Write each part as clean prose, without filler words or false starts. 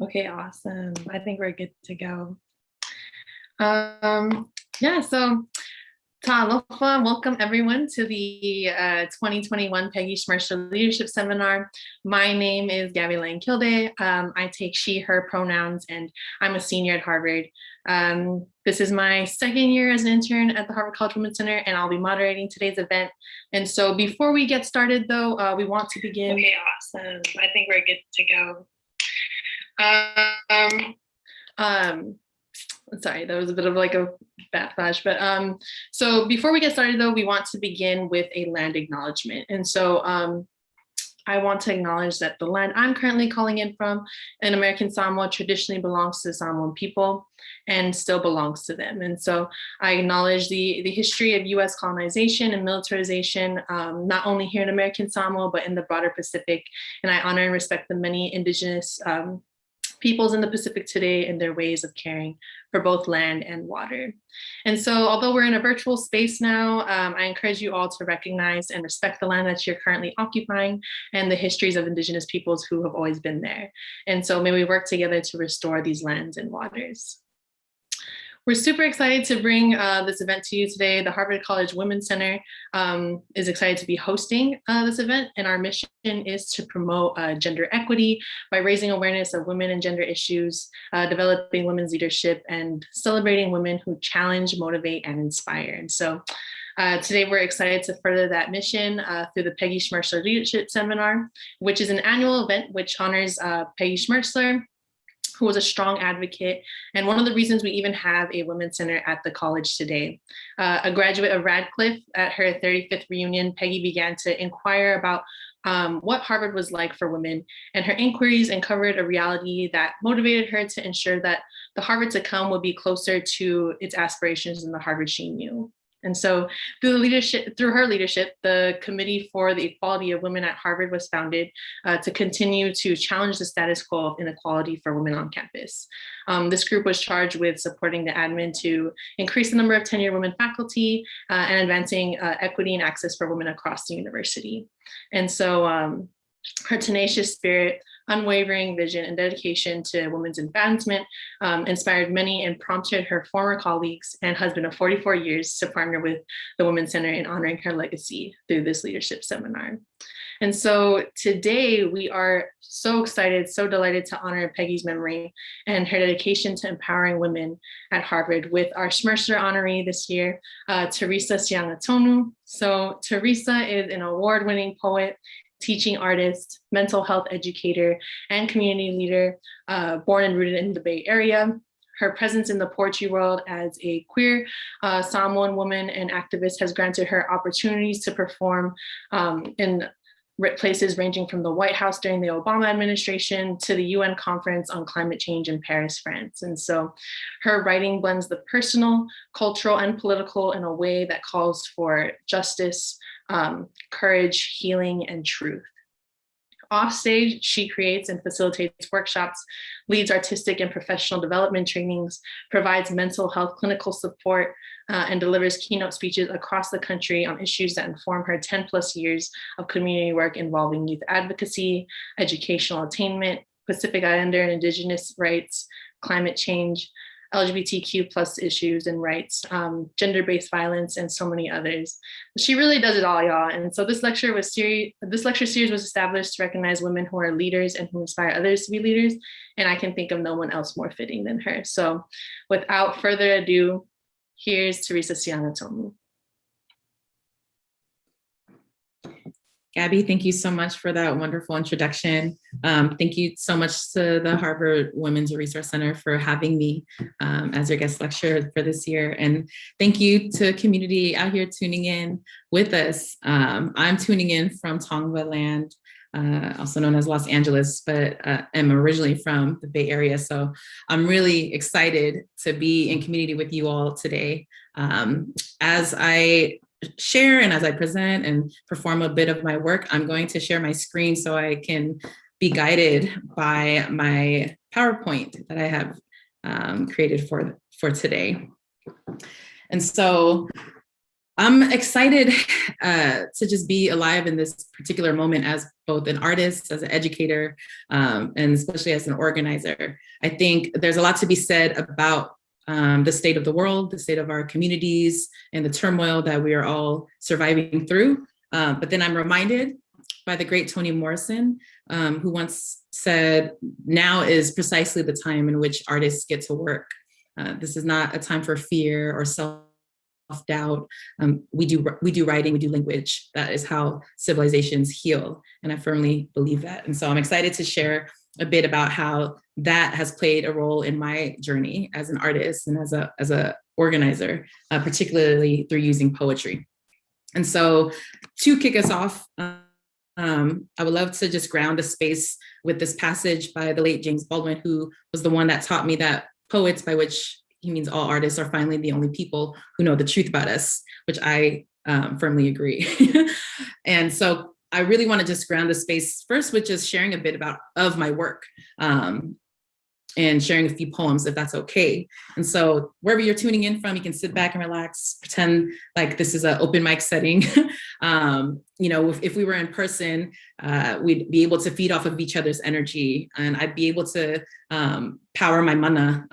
Okay, awesome. I think we're good to go. So Talofa, welcome everyone to the 2021 Peggy Schmertzler Leadership Seminar. My name is Gabby Lane Kilday. I take she, her pronouns, and I'm a senior at Harvard. This is my second year as an intern at the Harvard College Women's Center, and I'll be moderating today's event. And so before we get started, though, we want to begin. Okay, awesome. I think we're good to go. Sorry, that was a bit of like a backflash, but so before we get started though, we want to begin with a land acknowledgement. And so I want to acknowledge that the land I'm currently calling in from in American Samoa traditionally belongs to the Samoan people and still belongs to them. And so I acknowledge the history of US colonization and militarization, not only here in American Samoa, but in the broader Pacific. And I honor and respect the many indigenous peoples in the Pacific today and their ways of caring for both land and water. And so although we're in a virtual space now, I encourage you all to recognize and respect the land that you're currently occupying and the histories of indigenous peoples who have always been there. And so may we work together to restore these lands and waters. We're super excited to bring this event to you today. The Harvard College Women's Center is excited to be hosting this event, and our mission is to promote gender equity by raising awareness of women and gender issues, developing women's leadership, and celebrating women who challenge, motivate, and inspire. And so today we're excited to further that mission through the Peggy Schmertzler Leadership Seminar, which is an annual event which honors Peggy Schmertzler, who was a strong advocate, and one of the reasons we even have a women's center at the college today. A graduate of Radcliffe, at her 35th reunion, Peggy began to inquire about what Harvard was like for women, and her inquiries uncovered a reality that motivated her to ensure that the Harvard to come would be closer to its aspirations than the Harvard she knew. And so through her leadership, the Committee for the Equality of Women at Harvard was founded to continue to challenge the status quo of inequality for women on campus. This group was charged with supporting the admin to increase the number of tenured women faculty and advancing equity and access for women across the university. And so her tenacious spirit, unwavering vision, and dedication to women's advancement inspired many and prompted her former colleagues and husband of 44 years to partner with the Women's Center in honoring her legacy through this leadership seminar. And so today we are so excited, so delighted to honor Peggy's memory and her dedication to empowering women at Harvard with our Schmertzler honoree this year, Terisa Siagatonu. So Terisa is an award-winning poet, teaching artist, mental health educator, and community leader, born and rooted in the Bay Area. Her presence in the poetry world as a queer Samoan woman and activist has granted her opportunities to perform in places ranging from the White House during the Obama administration to the UN Conference on Climate Change in Paris, France. And so her writing blends the personal, cultural, and political in a way that calls for justice, courage, healing, and truth. Offstage, she creates and facilitates workshops, leads artistic and professional development trainings, provides mental health clinical support, and delivers keynote speeches across the country on issues that inform her 10 plus years of community work involving youth advocacy, educational attainment, Pacific Islander and Indigenous rights, climate change, LGBTQ plus issues and rights, gender-based violence, and so many others. She really does it all, y'all. And so this lecture series was established to recognize women who are leaders and who inspire others to be leaders. And I can think of no one else more fitting than her. So without further ado, here's Terisa Siagatonu. Gabby, thank you so much for that wonderful introduction. Thank you so much to the Harvard Women's Resource Center for having me as your guest lecturer for this year. And thank you to community out here tuning in with us. I'm tuning in from Tongva land, also known as Los Angeles, but am originally from the Bay Area. So I'm really excited to be in community with you all today. As I share and as I present and perform a bit of my work, I'm going to share my screen so I can be guided by my PowerPoint that I have created for today. And so I'm excited to just be alive in this particular moment as both an artist, as an educator, and especially as an organizer. I think there's a lot to be said about the state of the world, the state of our communities, and the turmoil that we are all surviving through. But then I'm reminded by the great Toni Morrison, who once said, "Now is precisely the time in which artists get to work. This is not a time for fear or self-doubt. We do writing, we do language. That is how civilizations heal." And I firmly believe that. And so I'm excited to share a bit about how that has played a role in my journey as an artist and as a organizer, particularly through using poetry. And so to kick us off, I would love to just ground the space with this passage by the late James Baldwin, who was the one that taught me that poets, by which he means all artists, are finally the only people who know the truth about us, which I firmly agree. And so I really want to just ground the space first with just sharing a bit of my work, and sharing a few poems, if that's okay. And so wherever you're tuning in from, you can sit back and relax, pretend like this is an open mic setting. If we were in person, we'd be able to feed off of each other's energy, and I'd be able to power my mana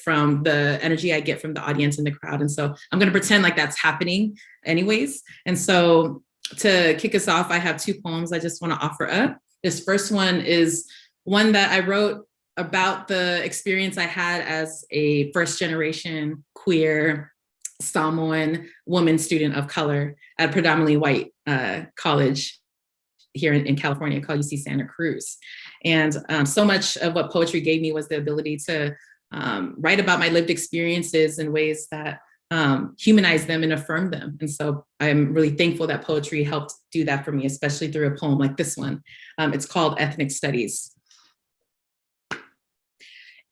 from the energy I get from the audience and the crowd. And so I'm going to pretend like that's happening anyways. And so to kick us off, I have two poems I just want to offer up. This first one is one that I wrote about the experience I had as a first generation queer Samoan woman student of color at a predominantly white college here in California called UC Santa Cruz. And so much of what poetry gave me was the ability to write about my lived experiences in ways that humanize them and affirm them. And so I'm really thankful that poetry helped do that for me, especially through a poem like this one. It's called Ethnic Studies.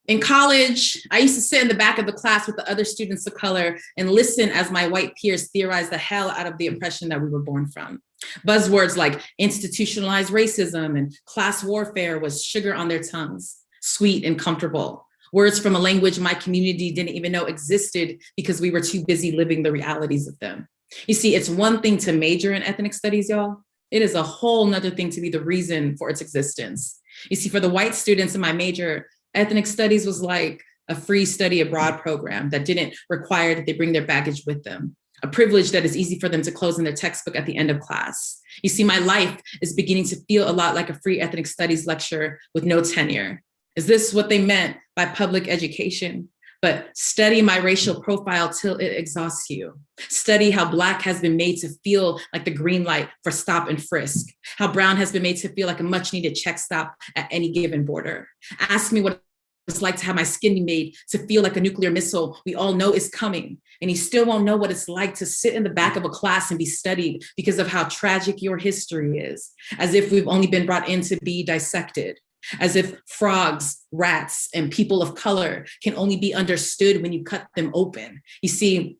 In college, I used to sit in the back of the class with the other students of color and listen as my white peers theorized the hell out of the oppression that we were born from. Buzzwords like institutionalized racism and class warfare was sugar on their tongues, sweet and comfortable. Words from a language my community didn't even know existed because we were too busy living the realities of them. You see, it's one thing to major in ethnic studies, y'all. It is a whole nother thing to be the reason for its existence. You see, for the white students in my major, ethnic studies was like a free study abroad program that didn't require that they bring their baggage with them, a privilege that is easy for them to close in their textbook at the end of class. You see, my life is beginning to feel a lot like a free ethnic studies lecture with no tenure. Is this what they meant by public education? But study my racial profile till it exhausts you. Study how Black has been made to feel like the green light for stop and frisk, how Brown has been made to feel like a much needed check stop at any given border. Ask me what it's like to have my skin be made to feel like a nuclear missile we all know is coming. And you still won't know what it's like to sit in the back of a class and be studied because of how tragic your history is, as if we've only been brought in to be dissected. As if frogs, rats, and people of color can only be understood when you cut them open. You see,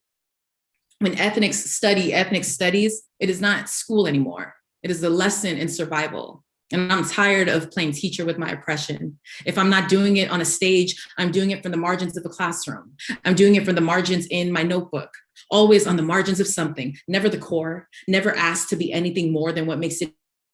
when ethnics study ethnic studies, it is not school anymore. It is a lesson in survival. And I'm tired of playing teacher with my oppression. If I'm not doing it on a stage, I'm doing it from the margins of the classroom. I'm doing it from the margins in my notebook, always on the margins of something, never the core, never asked to be anything more than what makes it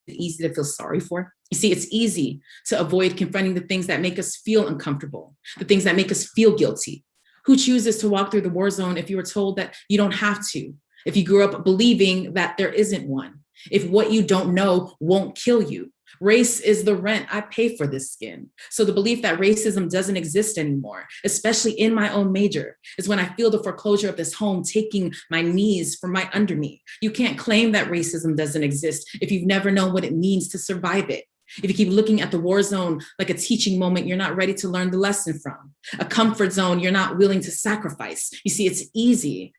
easy to feel sorry for. You see, it's easy to avoid confronting the things that make us feel uncomfortable, the things that make us feel guilty. Who chooses to walk through the war zone if you were told that you don't have to? If you grew up believing that there isn't one? If what you don't know won't kill you? Race is the rent I pay for this skin. So the belief that racism doesn't exist anymore, especially in my own major, is when I feel the foreclosure of this home taking my knees from my under me. You can't claim that racism doesn't exist if you've never known what it means to survive it. If you keep looking at the war zone like a teaching moment you're not ready to learn the lesson from, a comfort zone you're not willing to sacrifice. You see, it's easy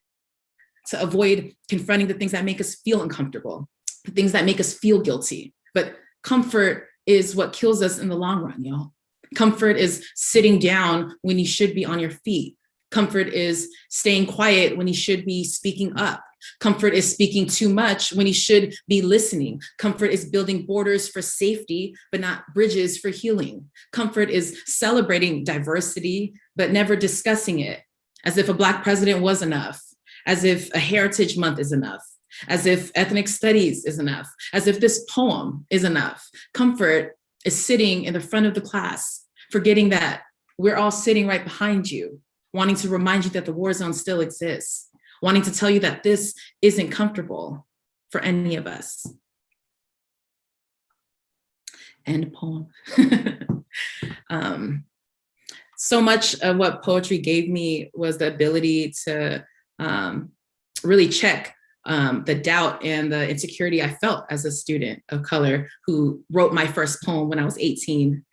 to avoid confronting the things that make us feel uncomfortable, the things that make us feel guilty. But comfort is what kills us in the long run, y'all. Comfort is sitting down when you should be on your feet. Comfort is staying quiet when you should be speaking up. Comfort is speaking too much when you should be listening. Comfort is building borders for safety, but not bridges for healing. Comfort is celebrating diversity, but never discussing it, as if a Black president was enough. as if a heritage month is enough, as if ethnic studies is enough, as if this poem is enough. Comfort is sitting in the front of the class, forgetting that we're all sitting right behind you, wanting to remind you that the war zone still exists, wanting to tell you that this isn't comfortable for any of us. End poem. So much of what poetry gave me was the ability to really check the doubt and the insecurity I felt as a student of color who wrote my first poem when I was 18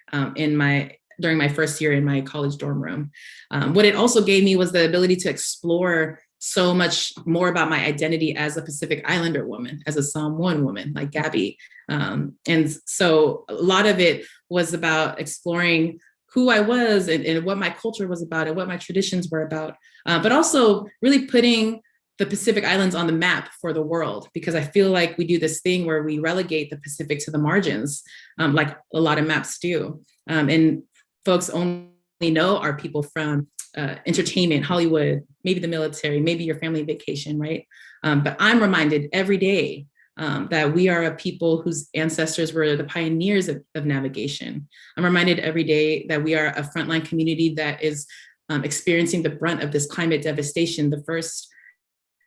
during my first year in my college dorm room. What it also gave me was the ability to explore so much more about my identity as a Pacific Islander woman, as a Samoan woman like Gabby. And so a lot of it was about exploring who I was and what my culture was about and what my traditions were about, but also really putting the Pacific Islands on the map for the world, because I feel like we do this thing where we relegate the Pacific to the margins, like a lot of maps do. And folks only know our people from entertainment, Hollywood, maybe the military, maybe your family vacation, right? But I'm reminded every day that we are a people whose ancestors were the pioneers of navigation. I'm reminded every day that we are a frontline community that is experiencing the brunt of this climate devastation, the first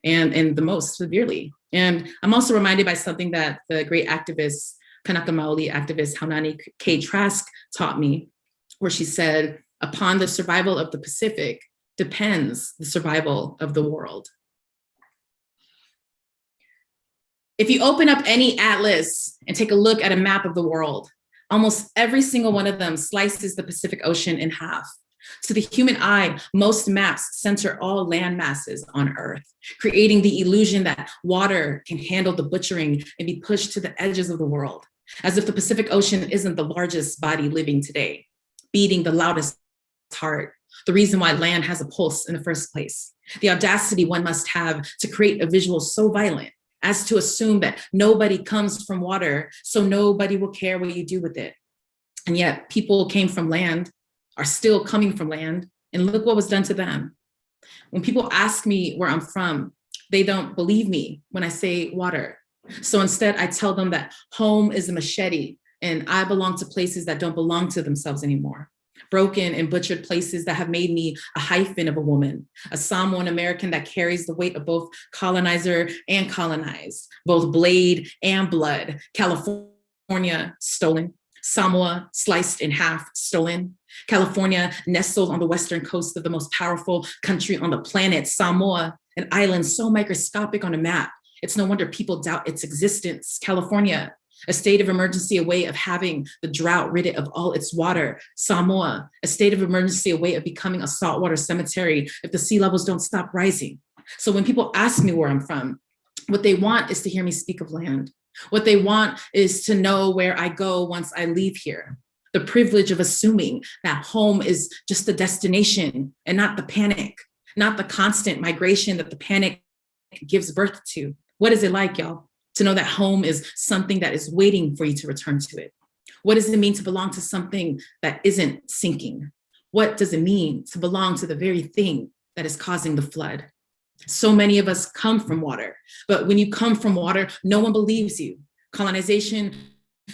and the most severely. And I'm also reminded by something that the great activist, Kanaka Maoli activist Haunani K. Trask taught me, where she said, upon the survival of the Pacific depends the survival of the world. If you open up any atlas and take a look at a map of the world, almost every single one of them slices the Pacific Ocean in half. To the human eye, most maps center all land masses on Earth, creating the illusion that water can handle the butchering and be pushed to the edges of the world, as if the Pacific Ocean isn't the largest body living today, beating the loudest heart, the reason why land has a pulse in the first place, the audacity one must have to create a visual so violent as to assume that nobody comes from water, so nobody will care what you do with it. And yet people came from land, are still coming from land, and look what was done to them. When people ask me where I'm from, they don't believe me when I say water. So instead I tell them that home is a machete and I belong to places that don't belong to themselves anymore. Broken and butchered places that have made me a hyphen of a woman, a Samoan American that carries the weight of both colonizer and colonized, both blade and blood. California, stolen. Samoa, sliced in half, stolen. California, nestled on the western coast of the most powerful country on the planet, Samoa, an island so microscopic on a map, it's no wonder people doubt its existence. California, a state of emergency, a way of having the drought rid it of all its water. Samoa, a state of emergency, a way of becoming a saltwater cemetery if the sea levels don't stop rising. So when people ask me where I'm from, what they want is to hear me speak of land. What they want is to know where I go once I leave here. The privilege of assuming that home is just a destination and not the panic, not the constant migration that the panic gives birth to. What is it like, y'all, to know that home is something that is waiting for you to return to it? What does it mean to belong to something that isn't sinking? What does it mean to belong to the very thing that is causing the flood? So many of us come from water, but when you come from water, no one believes you. Colonization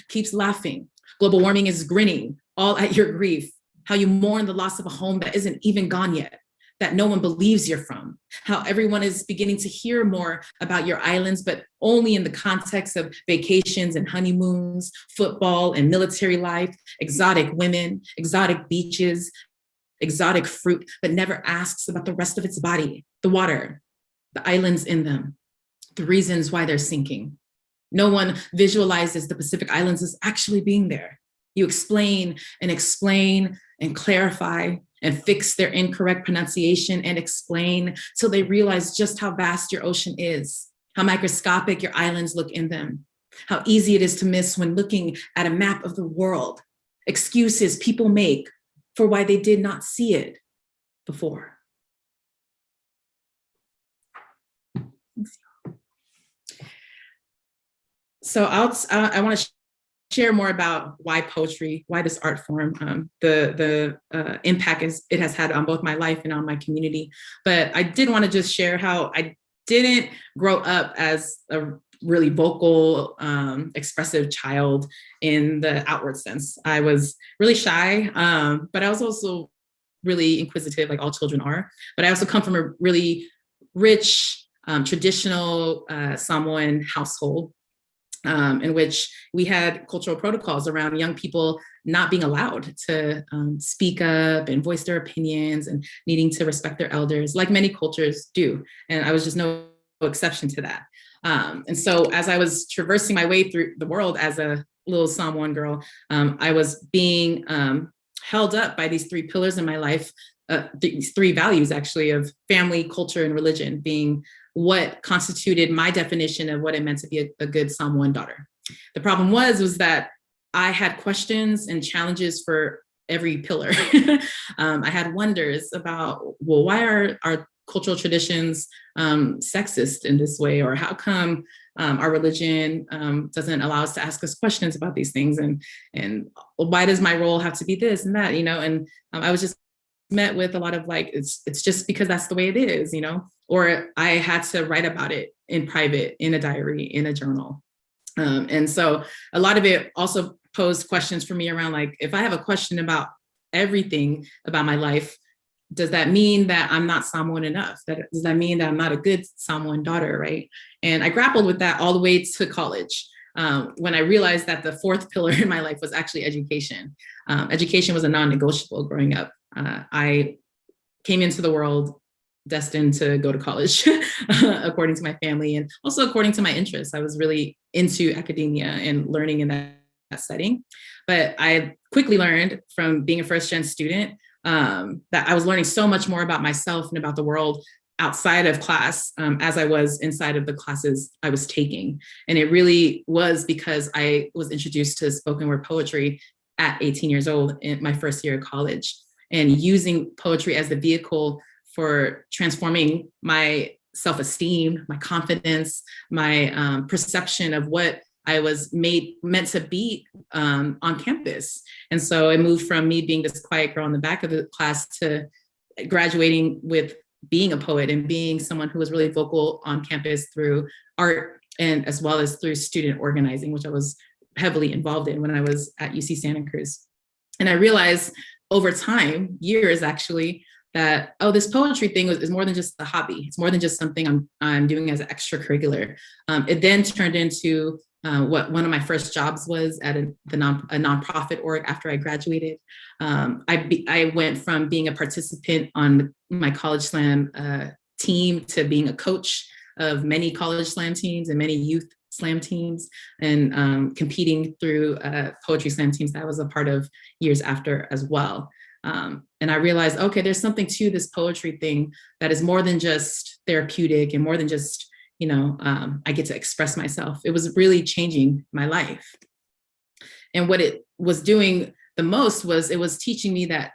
keeps laughing. Global warming is grinning, all at your grief. How you mourn the loss of a home that isn't even gone yet, that no one believes you're from. How everyone is beginning to hear more about your islands, but only in the context of vacations and honeymoons, football and military life, exotic women, exotic beaches, exotic fruit, but never asks about the rest of its body, the water, the islands in them, the reasons why they're sinking. No one visualizes the Pacific Islands as actually being there. You explain and clarify and fix their incorrect pronunciation and explain till they realize just how vast your ocean is, how microscopic your islands look in them, how easy it is to miss when looking at a map of the world, excuses people make for why they did not see it before. So I want to share more about why poetry, why this art form, the impact it has had on both my life and on my community. But I did want to just share how I didn't grow up as a really vocal, expressive child in the outward sense. I was really shy, but I was also really inquisitive, like all children are. But I also come from a really rich, traditional Samoan household, in which we had cultural protocols around young people not being allowed to speak up and voice their opinions and needing to respect their elders, like many cultures do. And I was just no exception to that. And so as I was traversing my way through the world as a little Samoan girl, I was being held up by these three pillars in my life, these three values actually, of family, culture, and religion, being what constituted my definition of what it meant to be a good Samoan daughter. The problem was that I had questions and challenges for every pillar. I had wonders about, well, why are our cultural traditions sexist in this way? Or how come our religion doesn't allow us to ask us questions about these things? And why does my role have to be this and that, And I was just met with a lot of like, it's just because that's the way it is, or I had to write about it in private, in a diary, in a journal. And so a lot of it also posed questions for me around, like, if I have a question about everything about my life, does that mean that I'm not Samoan enough? Does that mean that I'm not a good Samoan daughter, right? And I grappled with that all the way to college, when I realized that the fourth pillar in my life was actually education. Education was a non-negotiable growing up. I came into the world destined to go to college, according to my family, and also according to my interests. I was really into academia and learning in that setting. But I quickly learned from being a first-gen student that I was learning so much more about myself and about the world outside of class, as I was inside of the classes I was taking. And it really was because I was introduced to spoken word poetry at 18 years old in my first year of college, and using poetry as the vehicle for transforming my self-esteem, my confidence, my perception of what I was meant to be on campus. And so I moved from me being this quiet girl in the back of the class to graduating with being a poet and being someone who was really vocal on campus through art, and as well as through student organizing, which I was heavily involved in when I was at UC Santa Cruz. And I realized over time, years actually, that, oh, this poetry thing is more than just a hobby. It's more than just something I'm doing as an extracurricular. It then turned into what one of my first jobs was at a nonprofit org after I graduated. I went from being a participant on my College Slam team to being a coach of many College Slam teams and many youth Slam teams, and competing through poetry Slam teams that I was a part of years after as well. And I realized, okay, there's something to this poetry thing that is more than just therapeutic and more than just, I get to express myself. It was really changing my life. And what it was doing the most was it was teaching me that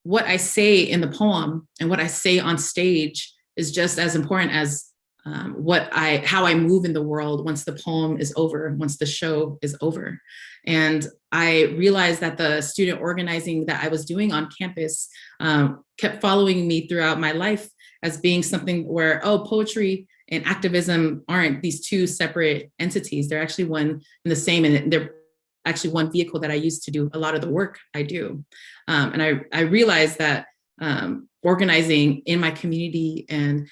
what I say in the poem and what I say on stage is just as important as how I move in the world once the poem is over, once the show is over. And I realized that the student organizing that I was doing on campus kept following me throughout my life as being something where, poetry and activism aren't these two separate entities. They're actually one and the same, and they're actually one vehicle that I use to do a lot of the work I do. And I realized that organizing in my community and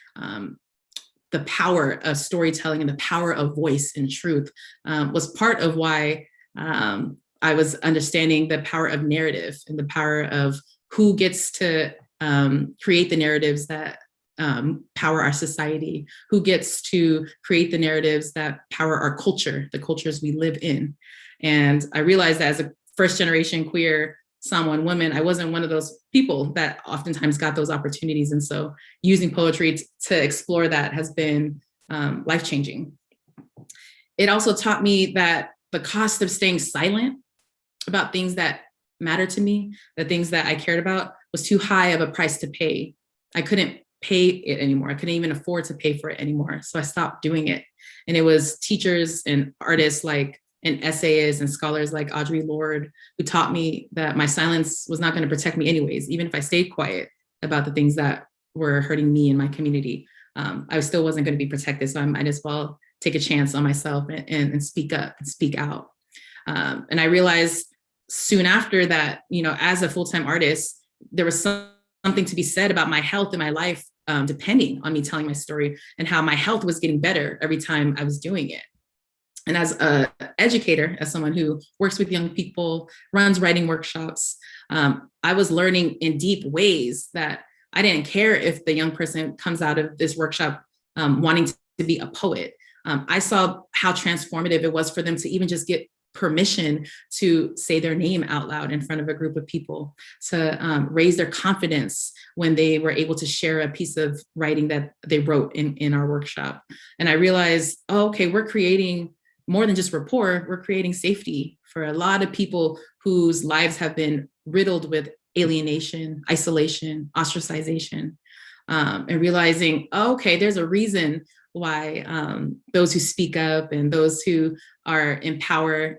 the power of storytelling and the power of voice and truth was part of why I was understanding the power of narrative and the power of who gets to create the narratives that power our society, who gets to create the narratives that power our culture, the cultures we live in. And I realized that as a first generation queer Samoan woman, I wasn't one of those people that oftentimes got those opportunities. And so using poetry to explore that has been life-changing. It also taught me that the cost of staying silent about things that matter to me, the things that I cared about, was too high of a price to pay. I couldn't pay it anymore. I couldn't even afford to pay for it anymore. So I stopped doing it. And it was teachers and artists and and essayists and scholars like Audre Lorde, who taught me that my silence was not going to protect me anyways, even if I stayed quiet about the things that were hurting me and my community. I still wasn't going to be protected. So I might as well take a chance on myself and speak up and speak out. And I realized soon after that, as a full-time artist, there was something to be said about my health and my life, depending on me telling my story, and how my health was getting better every time I was doing it. And as an educator, as someone who works with young people, runs writing workshops, I was learning in deep ways that I didn't care if the young person comes out of this workshop wanting to be a poet. I saw how transformative it was for them to even just get permission to say their name out loud in front of a group of people, to raise their confidence when they were able to share a piece of writing that they wrote in our workshop. And I realized, okay, we're creating more than just rapport, we're creating safety for a lot of people whose lives have been riddled with alienation, isolation, ostracization, and realizing, okay, there's a reason why those who speak up and those who are in power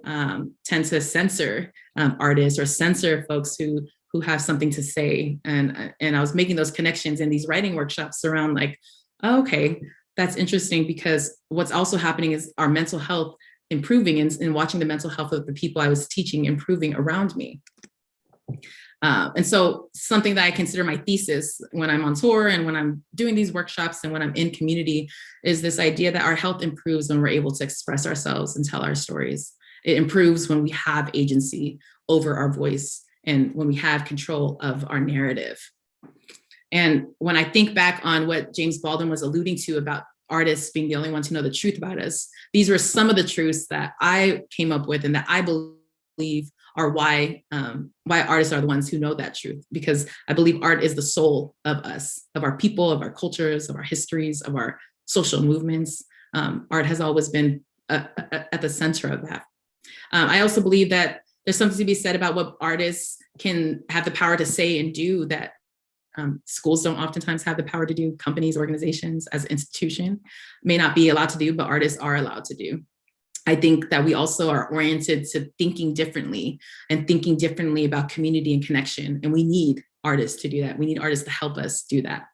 tend to censor artists or censor folks who have something to say. And I was making those connections in these writing workshops around like, okay, that's interesting, because what's also happening is our mental health improving, and watching the mental health of the people I was teaching improving around me. And so something that I consider my thesis when I'm on tour and when I'm doing these workshops and when I'm in community is this idea that our health improves when we're able to express ourselves and tell our stories. It improves when we have agency over our voice and when we have control of our narrative. And when I think back on what James Baldwin was alluding to about artists being the only ones who know the truth about us, these were some of the truths that I came up with and that I believe are why artists are the ones who know that truth, because I believe art is the soul of us, of our people, of our cultures, of our histories, of our social movements. Art has always been at the center of that. I also believe that there's something to be said about what artists can have the power to say and do that schools don't oftentimes have the power to do. Companies, organizations, as an institution may not be allowed to do, but artists are allowed to do. I think that we also are oriented to thinking differently and thinking differently about community and connection. And we need artists to do that. We need artists to help us do that.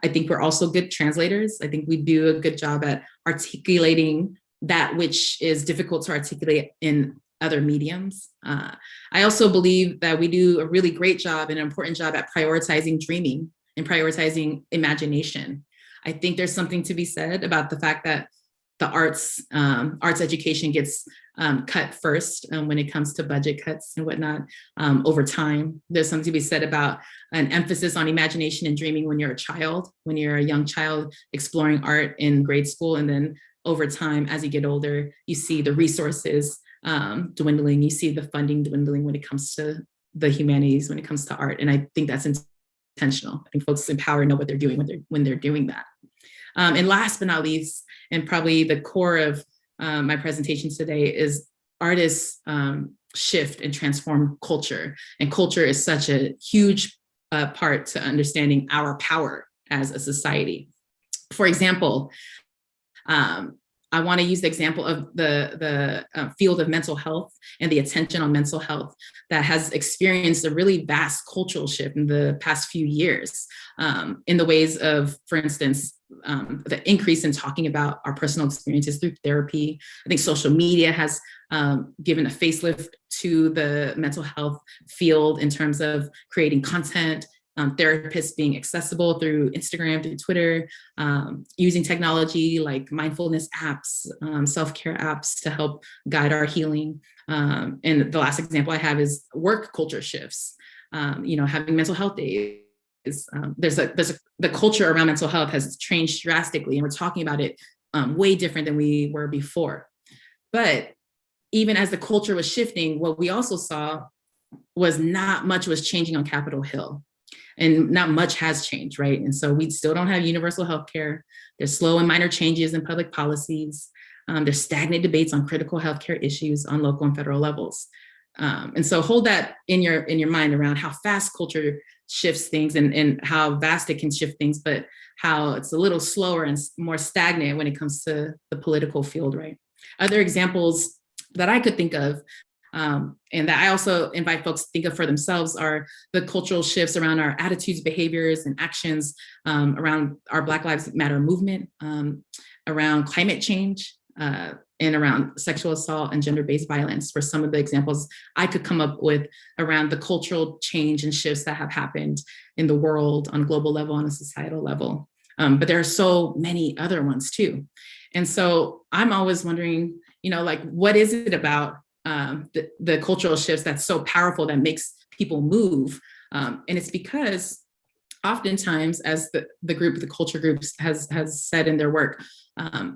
I think we're also good translators. I think we do a good job at articulating that which is difficult to articulate in other mediums. I also believe that we do a really great job and an important job at prioritizing dreaming and prioritizing imagination. I think there's something to be said about the fact that the arts education gets cut first when it comes to budget cuts and whatnot over time. There's something to be said about an emphasis on imagination and dreaming when you're a child, when you're a young child exploring art in grade school. And then over time, as you get older, you see the resources dwindling, you see the funding dwindling when it comes to the humanities, when it comes to art. And I think that's intentional. I think folks in power know what they're doing when they're doing that. And last but not least, and probably the core of my presentation today, is artists shift and transform culture. And culture is such a huge part to understanding our power as a society. For example, I want to use the example of the field of mental health and the attention on mental health that has experienced a really vast cultural shift in the past few years in the ways of, for instance, the increase in talking about our personal experiences through therapy. I think social media has given a facelift to the mental health field in terms of creating content, therapists being accessible through Instagram, through Twitter, using technology like mindfulness apps, self-care apps to help guide our healing. And the last example I have is work culture shifts, having mental health days. The culture around mental health has changed drastically, and we're talking about it way different than we were before. But even as the culture was shifting, what we also saw was not much was changing on Capitol Hill. And not much has changed, right? And so we still don't have universal healthcare. There's slow and minor changes in public policies. There's stagnant debates on critical healthcare issues on local and federal levels. And so hold that in your mind around how fast culture shifts things and how vast it can shift things, but how it's a little slower and more stagnant when it comes to the political field, right? Other examples that I could think of, and that I also invite folks to think of for themselves, are the cultural shifts around our attitudes, behaviors, and actions around our Black Lives Matter movement, around climate change, and around sexual assault and gender-based violence, for some of the examples I could come up with around the cultural change and shifts that have happened in the world on a global level, on a societal level. But there are so many other ones too. And so I'm always wondering, like, what is it about the cultural shifts that's so powerful that makes people move? And it's because oftentimes, as the culture groups has said in their work,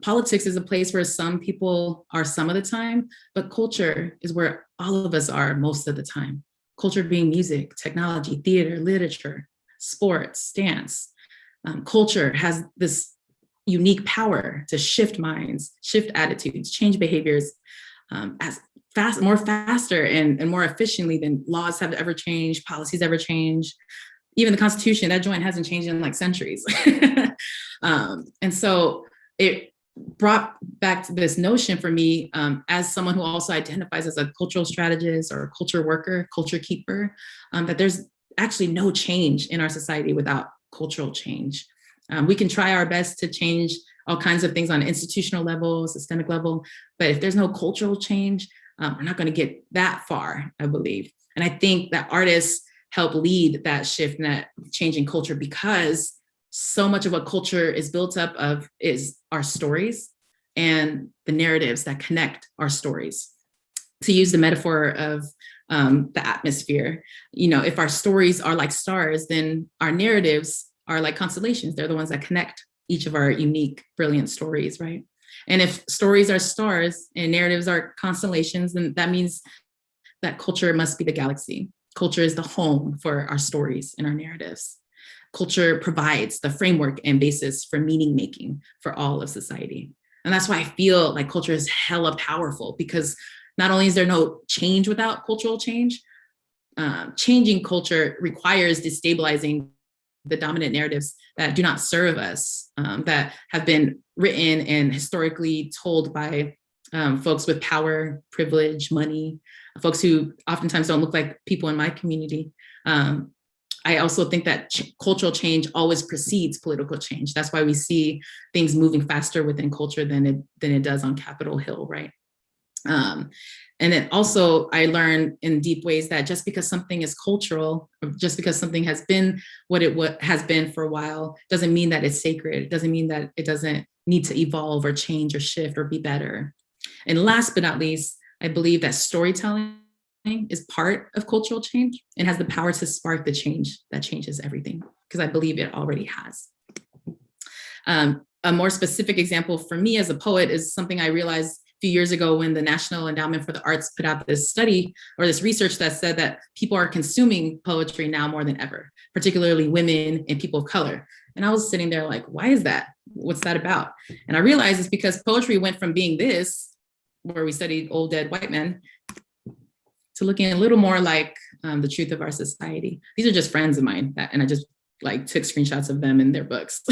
politics is a place where some people are some of the time, but culture is where all of us are most of the time. Culture being music, technology, theater, literature, sports, dance. Culture has this unique power to shift minds, shift attitudes, change behaviors more faster and more efficiently than laws have ever changed, policies ever changed. Even the Constitution, that joint hasn't changed in like centuries. And so it brought back this notion for me, as someone who also identifies as a cultural strategist or a culture worker, culture keeper, that there's actually no change in our society without cultural change. We can try our best to change all kinds of things on an institutional level, systemic level, but if there's no cultural change, we're not going to get that far, I believe. And I think that artists help lead that shift and that change in culture, because so much of what culture is built up of is our stories and the narratives that connect our stories. To use the metaphor of the atmosphere, if our stories are like stars, then our narratives are like constellations. They're the ones that connect each of our unique, brilliant stories, right? And if stories are stars and narratives are constellations, then that means that culture must be the galaxy. Culture is the home for our stories and our narratives. Culture provides the framework and basis for meaning making for all of society. And that's why I feel like culture is hella powerful, because not only is there no change without cultural change, changing culture requires destabilizing the dominant narratives that do not serve us, that have been written and historically told by folks with power, privilege, money, folks who oftentimes don't look like people in my community. I also think that cultural change always precedes political change. That's why we see things moving faster within culture than it does on Capitol Hill, right? And then also I learned in deep ways that just because something is cultural, or just because something has been what it has been for a while, doesn't mean that it's sacred. It doesn't mean that it doesn't need to evolve or change or shift or be better. And last but not least, I believe that storytelling is part of cultural change and has the power to spark the change that changes everything, because I believe it already has. A more specific example for me as a poet is something I realized a few years ago when the National Endowment for the Arts put out this study or this research that said that people are consuming poetry now more than ever, particularly women and people of color. And I was sitting there like, why is that? What's that about? And I realized it's because poetry went from being this, where we studied old dead white men, to looking a little more like the truth of our society. These are just friends of mine, and I just like took screenshots of them in their books.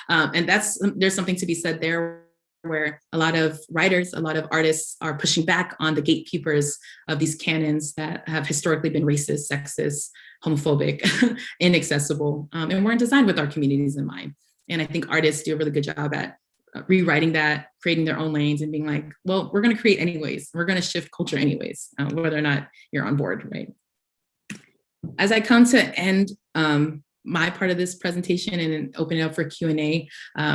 And there's something to be said there, where a lot of writers, a lot of artists are pushing back on the gatekeepers of these canons that have historically been racist, sexist, homophobic, inaccessible, and weren't designed with our communities in mind. And I think artists do a really good job at rewriting that, creating their own lanes and being like, well, we're going to create anyways. We're going to shift culture anyways, whether or not you're on board, right? As I come to end my part of this presentation and open it up for Q&A,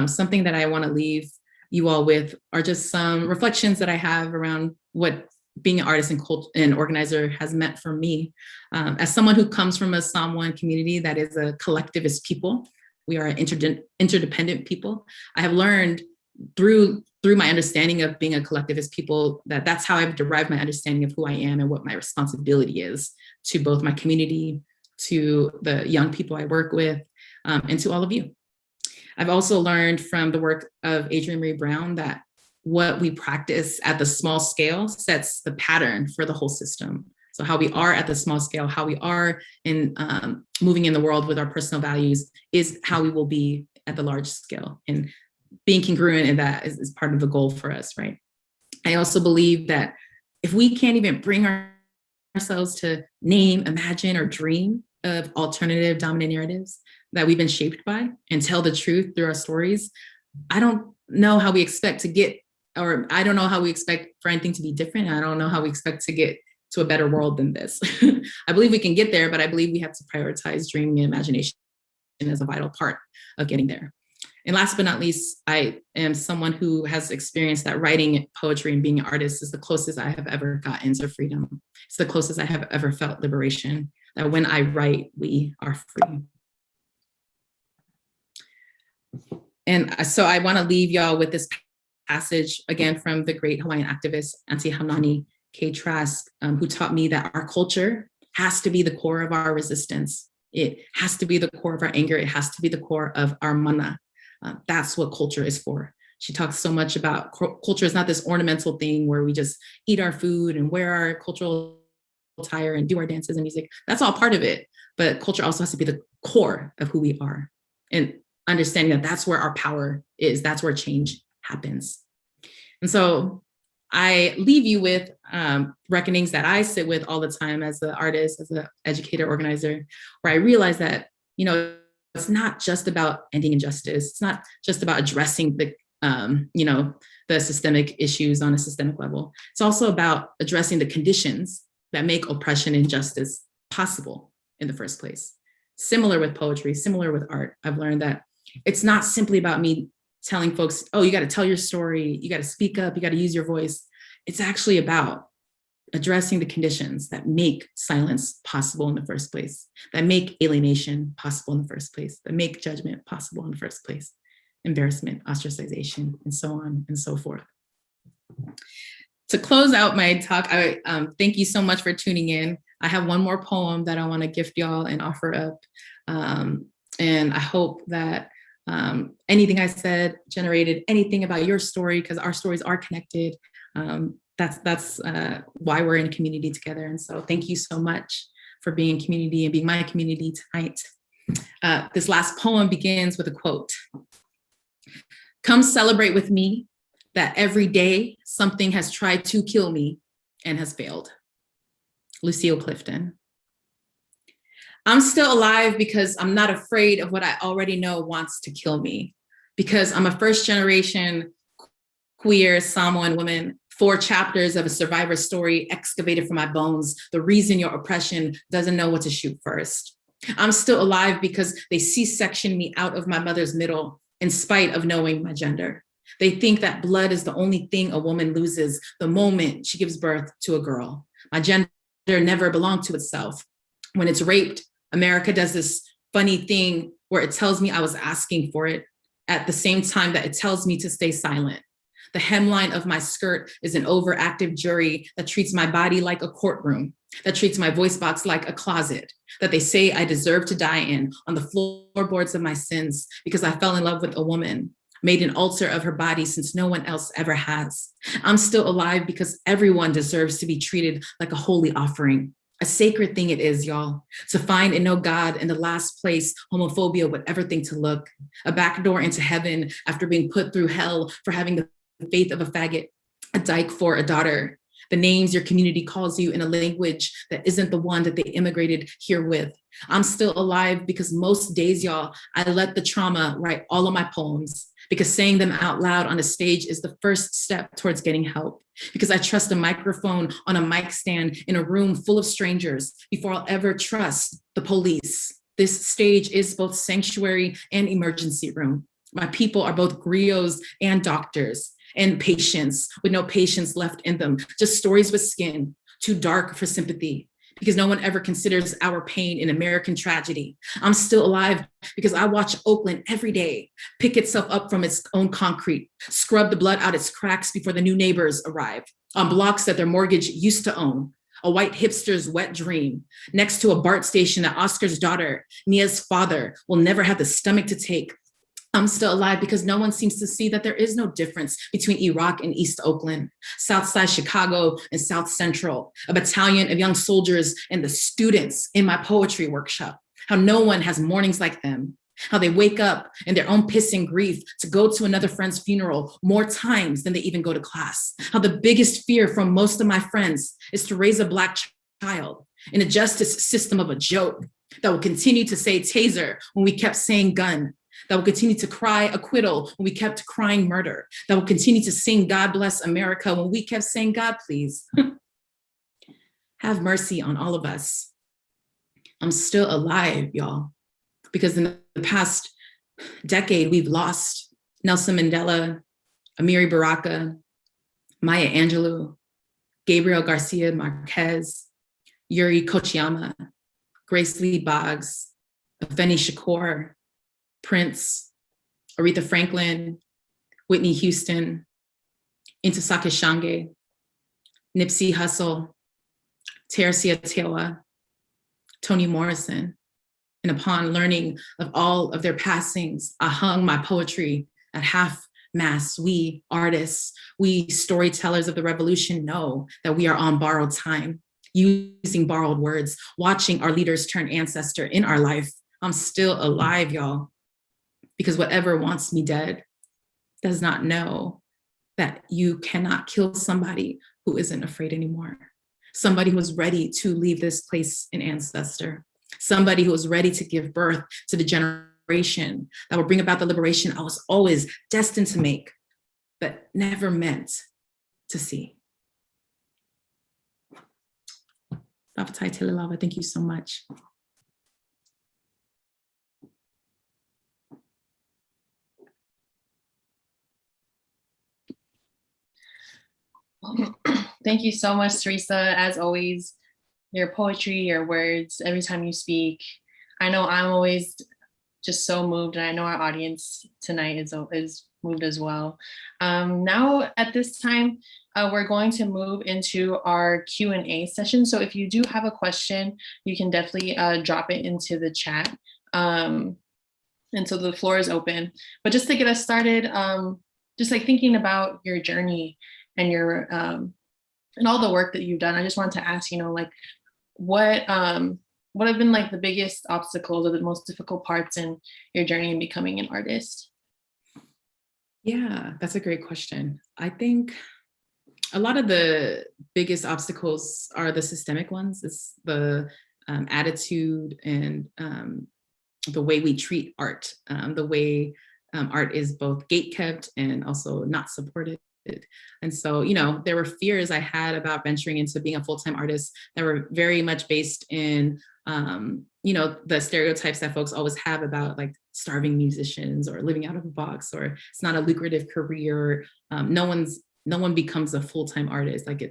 something that I want to leave you all with are just some reflections that I have around what being an artist and organizer has meant for me. As someone who comes from a Psalm 1 community that is a collectivist people, we are an interdependent people. I have learned through my understanding of being a collectivist people that that's how I've derived my understanding of who I am and what my responsibility is to both my community, to the young people I work with, and to all of you. I've also learned from the work of Adrienne Maree Brown that what we practice at the small scale sets the pattern for the whole system. So how we are at the small scale, how we are in moving in the world with our personal values is how we will be at the large scale. And being congruent in that is part of the goal for us, right? I also believe that If we can't even bring ourselves to name, imagine, or dream of alternative dominant narratives that we've been shaped by and tell the truth through our stories, I don't know how we expect to get, or I don't know how we expect for anything to be different. I don't know how we expect to get to a better world than this. I believe we can get there, but I believe we have to prioritize dreaming and imagination as a vital part of getting there. And last but not least, I am someone who has experienced that writing poetry and being an artist is the closest I have ever gotten to freedom. It's the closest I have ever felt liberation, that when I write, we are free. And so I want to leave y'all with this passage, again, from the great Hawaiian activist, Auntie Haunani K. Trask, who taught me that our culture has to be the core of our resistance. It has to be the core of our anger. It has to be the core of our mana. That's what culture is for. She talks so much about culture is not this ornamental thing where we just eat our food and wear our cultural attire and do our dances and music. That's all part of it. But culture also has to be the core of who we are. And understanding that that's where our power is. That's where change happens. And so I leave you with reckonings that I sit with all the time as an artist, as an educator, organizer, where I realize that, it's not just about ending injustice. It's not just about addressing the, the systemic issues on a systemic level. It's also about addressing the conditions that make oppression and injustice possible in the first place. Similar with poetry, similar with art, I've learned that it's not simply about me telling folks, oh, you got to tell your story, you got to speak up, you got to use your voice. It's actually about addressing the conditions that make silence possible in the first place, that make alienation possible in the first place, that make judgment possible in the first place, embarrassment, ostracization, and so on and so forth. To close out my talk, I thank you so much for tuning in. I have one more poem that I want to gift y'all and offer up. And I hope that anything I said generated anything about your story, because our stories are connected. That's why we're in community together. And so thank you so much for being in community and being my community tonight. This last poem begins with a quote. Come celebrate with me that every day something has tried to kill me and has failed. Lucille Clifton. I'm still alive because I'm not afraid of what I already know wants to kill me, because I'm a first generation queer Samoan woman, 4 chapters of a survivor story excavated from my bones, the reason your oppression doesn't know what to shoot first. I'm still alive because they C-sectioned me out of my mother's middle in spite of knowing my gender. They think that blood is the only thing a woman loses the moment she gives birth to a girl. My gender never belonged to itself. When it's raped, America does this funny thing where it tells me I was asking for it at the same time that it tells me to stay silent. The hemline of my skirt is an overactive jury that treats my body like a courtroom, that treats my voice box like a closet, that they say I deserve to die in on the floorboards of my sins because I fell in love with a woman, made an altar of her body since no one else ever has. I'm still alive because everyone deserves to be treated like a holy offering. A sacred thing it is, y'all, to find and know God in the last place homophobia would ever think to look. A backdoor into heaven after being put through hell for having the faith of a faggot, a dyke for a daughter. The names your community calls you in a language that isn't the one that they immigrated here with. I'm still alive because most days, y'all, I let the trauma write all of my poems, because saying them out loud on a stage is the first step towards getting help, because I trust a microphone on a mic stand in a room full of strangers before I'll ever trust the police. This stage is both sanctuary and emergency room. My people are both griots and doctors and patients with no patience left in them, just stories with skin, too dark for sympathy, because no one ever considers our pain in American tragedy. I'm still alive because I watch Oakland every day pick itself up from its own concrete, scrub the blood out its cracks before the new neighbors arrive, on blocks that their mortgage used to own, a white hipster's wet dream, next to a BART station that Oscar's daughter, Nia's father, will never have the stomach to take. I'm still alive because no one seems to see that there is no difference between Iraq and East Oakland, Southside Chicago and South Central, a battalion of young soldiers and the students in my poetry workshop, how no one has mornings like them, How they wake up in their own piss and grief to go to another friend's funeral more times than they even go to class. How the biggest fear from most of my friends is to raise a Black child in a justice system of a joke that will continue to say taser when we kept saying gun, that will continue to cry acquittal when we kept crying murder, that will continue to sing God bless America when we kept saying God please. Have mercy on all of us. I'm still alive, y'all, because in the past decade, we've lost Nelson Mandela, Amiri Baraka, Maya Angelou, Gabriel Garcia Marquez, Yuri Kochiyama, Grace Lee Boggs, Afeni Shakur, Prince, Aretha Franklin, Whitney Houston, Ntozake Shange, Nipsey Hussle, Terisa Siagatonu, Toni Morrison. And upon learning of all of their passings, I hung my poetry at half-mast. We artists, we storytellers of the revolution know that we are on borrowed time, using borrowed words, watching our leaders turn ancestor in our life. I'm still alive, y'all, because whatever wants me dead does not know that you cannot kill somebody who isn't afraid anymore. Somebody who is ready to leave this place an ancestor. Somebody who is ready to give birth to the generation that will bring about the liberation I was always destined to make, but never meant to see. Babatai Telelava, thank you so much. Thank you so much, Terisa. As always, your poetry, your words, every time you speak. I know I'm always just so moved, and I know our audience tonight is moved as well. Now, at this time, we're going to move into our Q&A session. So if you do have a question, you can definitely drop it into the chat. And so the floor is open. But just to get us started, just like thinking about your journey and your and all the work that you've done, I just wanted to ask, like what have been like the biggest obstacles or the most difficult parts in your journey in becoming an artist? Yeah, that's a great question. I think a lot of the biggest obstacles are the systemic ones. It's the attitude and the way we treat art, the way art is both gatekept and also not supported. And so, there were fears I had about venturing into being a full-time artist that were very much based in, the stereotypes that folks always have about like starving musicians or living out of a box, or it's not a lucrative career. No one becomes a full-time artist. Like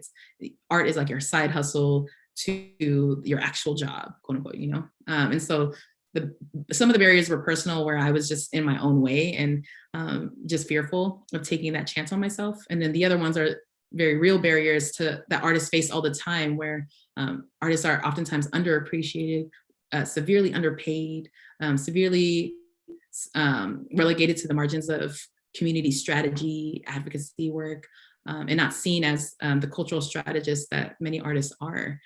art is like your side hustle to your actual job, quote unquote, and so some of the barriers were personal, where I was just in my own way and just fearful of taking that chance on myself. And then the other ones are very real barriers that artists face all the time, where artists are oftentimes underappreciated, severely underpaid, severely relegated to the margins of community strategy, advocacy work, and not seen as the cultural strategists that many artists are.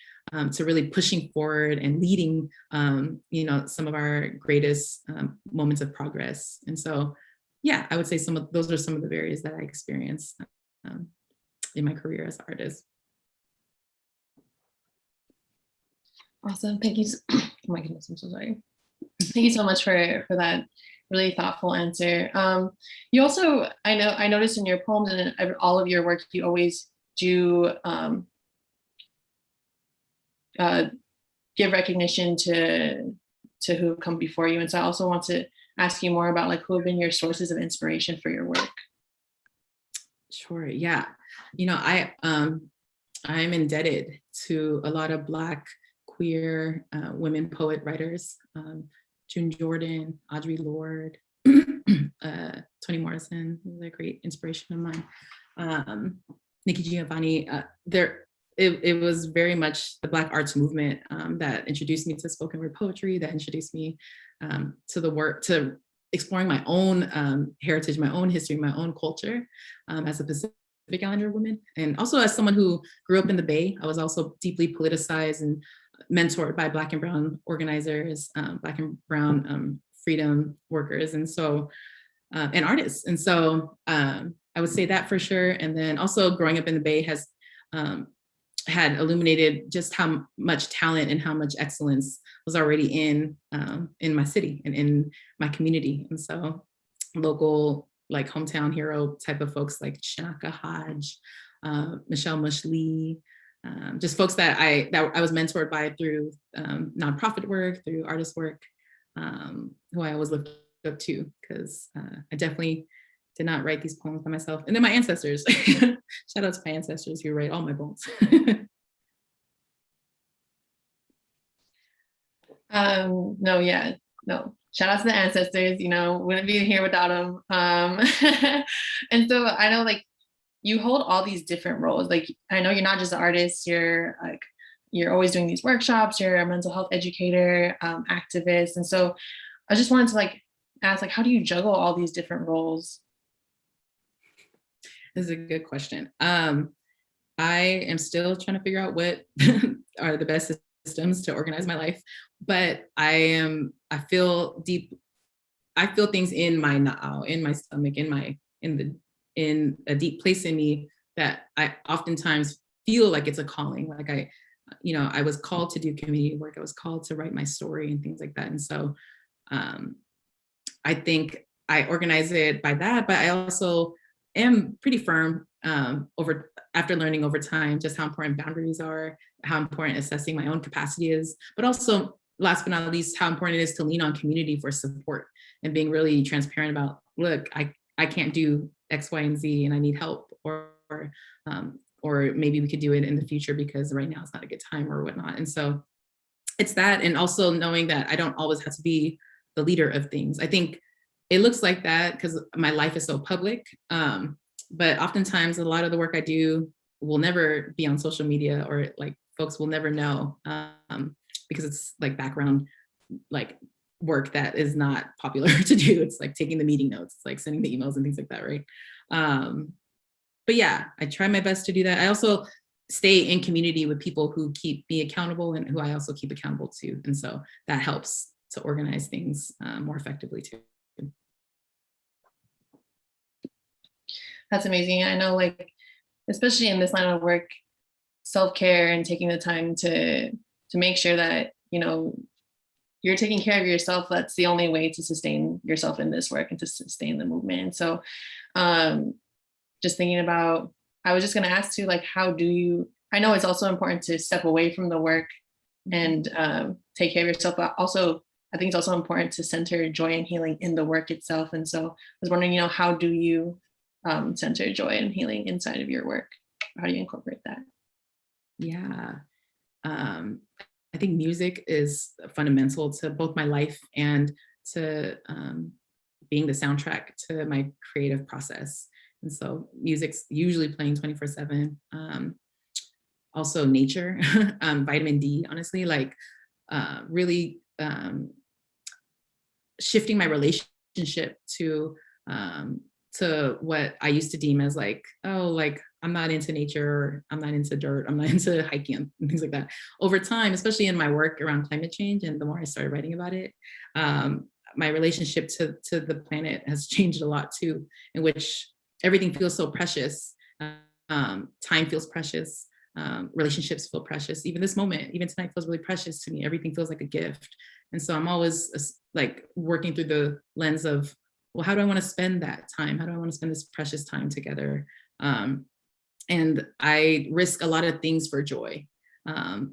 To really pushing forward and leading, some of our greatest moments of progress. And so, yeah, I would say those are some of the barriers that I experienced in my career as an artist. Awesome, thank you. Oh my goodness, I'm so sorry. Thank you so much for that really thoughtful answer. You also, I noticed in your poems and all of your work, you always do give recognition to who come before you. And so I also want to ask you more about like who have been your sources of inspiration for your work. Sure, yeah. I'm indebted to a lot of Black queer women poet writers, June Jordan, Audre Lorde, Toni Morrison, they're a great inspiration of mine. Nikki Giovanni, it was very much the Black arts movement that introduced me to spoken word poetry, that introduced me to the work, to exploring my own heritage, my own history, my own culture as a Pacific Islander woman. And also as someone who grew up in the Bay, I was also deeply politicized and mentored by Black and Brown organizers, Black and Brown freedom workers. And so, and artists. And so I would say that for sure. And then also growing up in the Bay has had illuminated just how much talent and how much excellence was already in my city and in my community. And so local, like hometown hero type of folks like Shanaka Hodge, Michelle Mush-Lee, just folks that I was mentored by through nonprofit work, through artist work, who I always looked up to, because I definitely did not write these poems by myself. And then my ancestors, shout out to my ancestors who write all my poems. No, yeah, no. Shout out to the ancestors, wouldn't be here without them. And so I know like you hold all these different roles. Like I know you're not just an artist, you're always doing these workshops, you're a mental health educator, activist. And so I just wanted to like ask, like, how do you juggle all these different roles? This is a good question. I am still trying to figure out what are the best systems to organize my life, but I feel things in my now, in my stomach, in a deep place in me that I oftentimes feel like it's a calling. Like I was called to do community work. I was called to write my story and things like that. And so I think I organize it by that, but I also am pretty firm after learning over time just how important boundaries are, how important assessing my own capacity is, but also last but not least, how important it is to lean on community for support and being really transparent about, look, I can't do X, Y, and Z and I need help, or maybe we could do it in the future because right now it's not a good time or whatnot. And so it's that, and also knowing that I don't always have to be the leader of things. I think it looks like that because my life is so public. But oftentimes a lot of the work I do will never be on social media, or like folks will never know because it's like background like work that is not popular to do. It's like taking the meeting notes, it's like sending the emails and things like that, right? But yeah, I try my best to do that. I also stay in community with people who keep me accountable and who I also keep accountable to. And so that helps to organize things more effectively too. That's amazing. I know, like, especially in this line of work, self-care and taking the time to make sure that, you're taking care of yourself. That's the only way to sustain yourself in this work and to sustain the movement. And so just thinking about, I was just going to ask too, like, I know it's also important to step away from the work and take care of yourself, but also I think it's also important to center joy and healing in the work itself. And so I was wondering, how do you center joy and healing inside of your work? How do you incorporate that? Yeah. I think music is fundamental to both my life and to being the soundtrack to my creative process. And so music's usually playing 24/7. Also nature, vitamin D, honestly, like really shifting my relationship to what I used to deem as like, oh, like I'm not into nature, or I'm not into dirt, I'm not into hiking and things like that. Over time, especially in my work around climate change, and the more I started writing about it, my relationship to the planet has changed a lot too, in which everything feels so precious. Time feels precious. Relationships feel precious. Even this moment, even tonight feels really precious to me. Everything feels like a gift. And so I'm always like working through the lens of, well, how do I want to spend that time? How do I want to spend this precious time together? And I risk a lot of things for joy.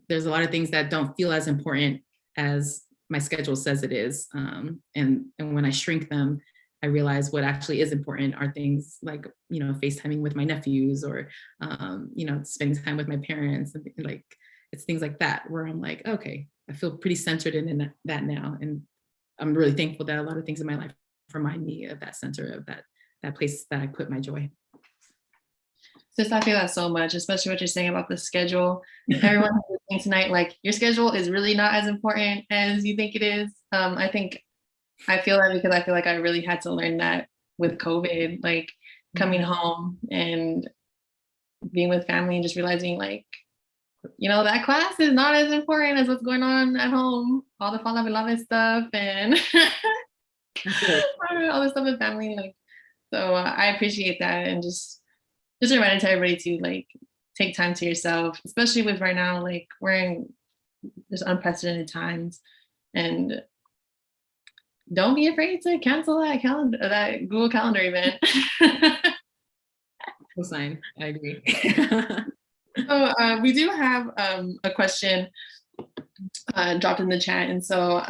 There's a lot of things that don't feel as important as my schedule says it is. And when I shrink them, I realize what actually is important are things like, FaceTiming with my nephews, or, spending time with my parents. And like, it's things like that where I'm like, okay, I feel pretty centered in that now. And I'm really thankful that a lot of things in my life remind me of that center, of that place that I put my joy. Sis, I feel that so much, especially what you're saying about the schedule. Everyone who's listening tonight, like, your schedule is really not as important as you think it is. I feel that because I feel like I really had to learn that with COVID, like coming home and being with family and just realizing like, that class is not as important as what's going on at home, all the Fala Beloved stuff. And all this stuff with family, like, so I appreciate that, and just a reminder to everybody to like take time to yourself, especially with right now, like we're in just unprecedented times, and don't be afraid to cancel that Google Calendar event. Sign. I agree. So we do have a question dropped in the chat, and so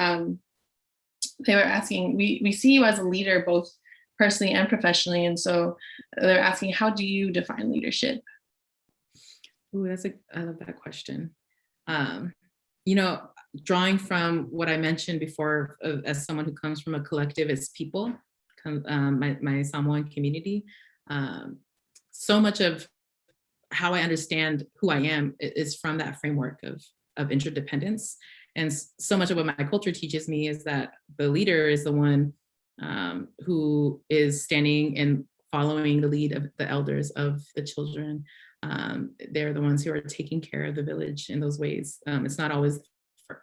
they were asking, we see you as a leader both personally and professionally, and so they're asking, how do you define leadership? Ooh, I love that question. You know, drawing from what I mentioned before, as someone who comes from a collectivist people, my Samoan community, so much of how I understand who I am is from that framework of interdependence. And so much of what my culture teaches me is that the leader is the one who is standing and following the lead of the elders of the children. They're the ones who are taking care of the village in those ways. It's not always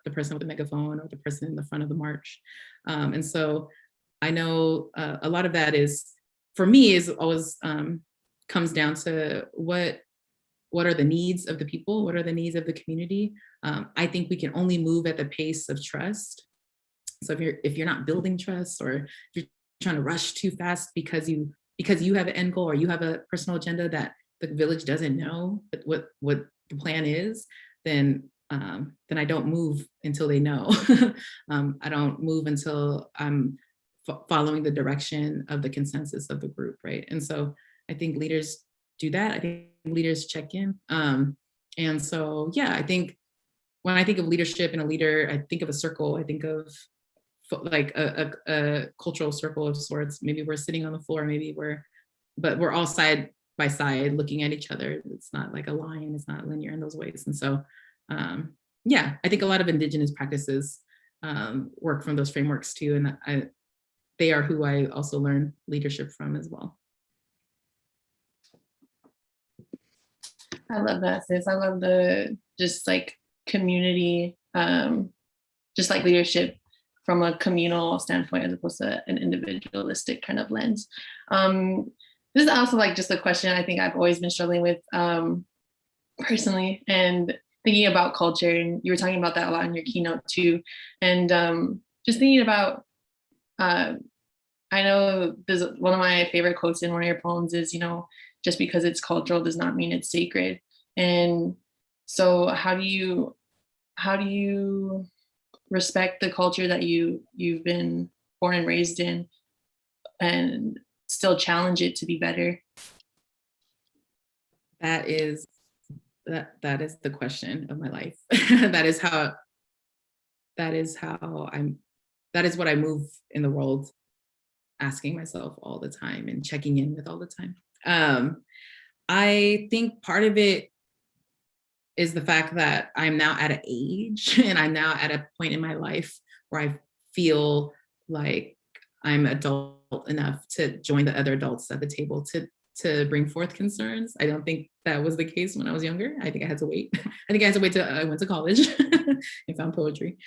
the person with the megaphone or the person in the front of the march. And so I know a lot of that is, for me, is always comes down to what are the needs of the people? What are the needs of the community? I think we can only move at the pace of trust. So if you're not building trust, or if you're trying to rush too fast because you have an end goal or you have a personal agenda that the village doesn't know what the plan is, then I don't move until they know. I don't move until I'm following the direction of the consensus of the group, right? And so I think leaders do that. I think leaders check in. And so, yeah, I think when I think of leadership and a leader, I think of a circle. I think of like a cultural circle of sorts. Maybe we're sitting on the floor, but we're all side by side looking at each other. It's not like a line, it's not linear in those ways. And so, yeah, I think a lot of indigenous practices work from those frameworks too. And they are who I also learn leadership from as well. I love that, sis. I love the just like community, just like leadership from a communal standpoint as opposed to an individualistic kind of lens. This is also like just a question I think I've always been struggling with personally, and thinking about culture. And you were talking about that a lot in your keynote too. And just thinking about, I know there's one of my favorite quotes in one of your poems is, just because it's cultural does not mean it's sacred. And so how do you respect the culture that you've been born and raised in, and still challenge it to be better? That is the question of my life. that is what I move in the world, asking myself all the time and checking in with all the time. I think part of it is the fact that I'm now at an age and I'm now at a point in my life where I feel like I'm adult enough to join the other adults at the table to bring forth concerns. I don't think that was the case when I was younger. I think I had to wait. I think I had to wait till I went to college and found poetry.